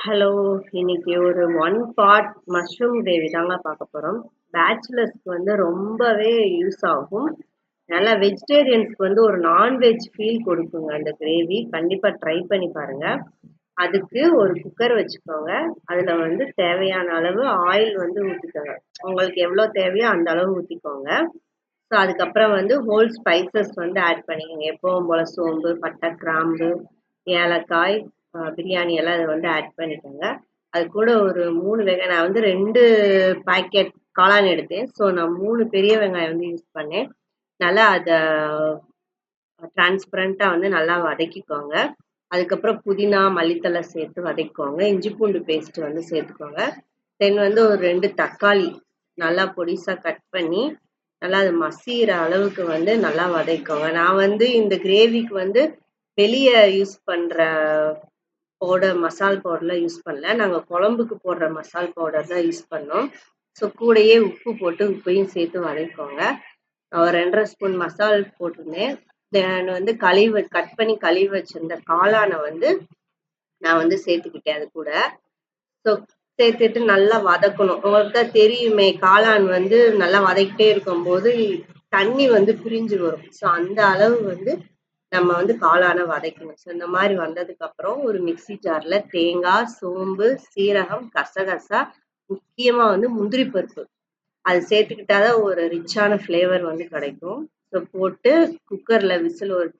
Hello! இன்னைக்கு ஒரு one pot mushroom gravy தாங்க பார்க்க போறோம். பேச்சுலர்ஸ்க்கு வந்து ரொம்பவே யூஸ் ஆகும். நல்லா வெஜிடேரியன்ஸ்க்கு வந்து ஒரு நான்வெஜ் ஃபீல் கொடுக்குங்க அந்த கிரேவி. கண்டிப்பா ட்ரை பண்ணி பாருங்க. அதுக்கு ஒரு குக்கர் வச்சுக்கோங்க. அதுல வந்து தேவையான அளவு ஆயில் வந்து ஊத்திக்கோங்க. உங்களுக்கு எவ்வளோ தேவையோ அந்த அளவு ஊத்திக்கோங்க. ஸோ அதுக்கப்புறம் வந்து ஹோல் ஸ்பைசஸ் வந்து ஆட் பண்ணிக்கோங்க. எப்பவும் போல சோம்பு, பட்டை, கிராம்பு, ஏலக்காய், பிரியாணி எல்லாம் இத வந்து ஆட் பண்ணிக்கோங்க. அது கூட ஒரு 3 வெங்காயம் நான் வந்து 2 பாக்கெட் காளான் எடுத்தேன். ஸோ நான் 3 பெரிய வெங்காயம் வந்து யூஸ் பண்ணேன். நல்லா அத டிரான்ஸ்பரண்டா வந்து நல்லா வதக்கிக்கோங்க. அதுக்கப்புறம் புதினா, மல்லித்தழை சேர்த்து வதக்கிக்கோங்க. இஞ்சி பூண்டு பேஸ்ட் வந்து சேர்த்துக்கோங்க. தென் வந்து ஒரு 2 தக்காளி நல்லா பொடிசா கட் பண்ணி நல்லா அது மசியிற அளவுக்கு வந்து நல்லா வதக்கிக்கோங்க. நான் வந்து இந்த கிரேவிக்கு வந்து வெளிய யூஸ் பண்ற மசால் பவுடர்லாம் யூஸ் பண்ணல. நாங்க குழம்புக்கு போடுற மசால் பவுடர் தான் யூஸ் பண்ணோம். ஸோ கூடயே உப்பு போட்டு உப்பையும் சேர்த்து வதக்கிக்கோங்க. ஒரு 2 1/2 ஸ்பூன் மசால் போட்டிருந்தேன். தென் வந்து கட் பண்ணி கழுவி வச்சிருந்த காளான வந்து நான் வந்து சேர்த்துக்கிட்டேன் அது கூட. ஸோ சேர்த்துட்டு நல்லா வதக்கணும். உங்களுக்கு தான் தெரியுமே காளான் வந்து நல்லா வதக்கிட்டே இருக்கும்போது தண்ணி வந்து பிரிஞ்சு வரும். ஸோ அந்த அளவு வந்து நம்ம வந்து காளான வதக்கணும். ஸோ இந்த மாதிரி வந்ததுக்கு அப்புறம் ஒரு மிக்ஸி ஜார்ல தேங்காய், சோம்பு, சீரகம், கசகசா, முக்கியமா வந்து முந்திரி பருப்பு அது சேர்த்துக்கிட்டாதான் ஒரு ரிச்சான ஃப்ளேவர் வந்து கிடைக்கும். ஸோ போட்டு குக்கர்ல விசில் ஒரு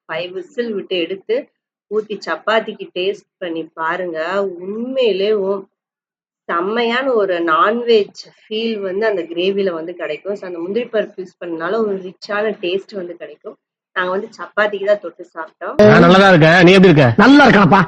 5 விசில் விட்டு எடுத்து ஊத்தி சப்பாத்திக்கு டேஸ்ட் பண்ணி பாருங்க. உண்மையிலே செம்மையான ஒரு நான்வெஜ் ஃபீல் வந்து அந்த கிரேவில வந்து கிடைக்கும். ஸோ அந்த முந்திரி பருப்பு யூஸ் பண்ணனால ஒரு ரிச்சான டேஸ்ட் வந்து கிடைக்கும். நாங்க வந்து சப்பாத்திக்கு தான் தொட்டு சாப்பிட்டோம். நான் நல்லா இருக்கேன். நீ எப்படி இருக்க? நல்லா இருக்கானப்பா.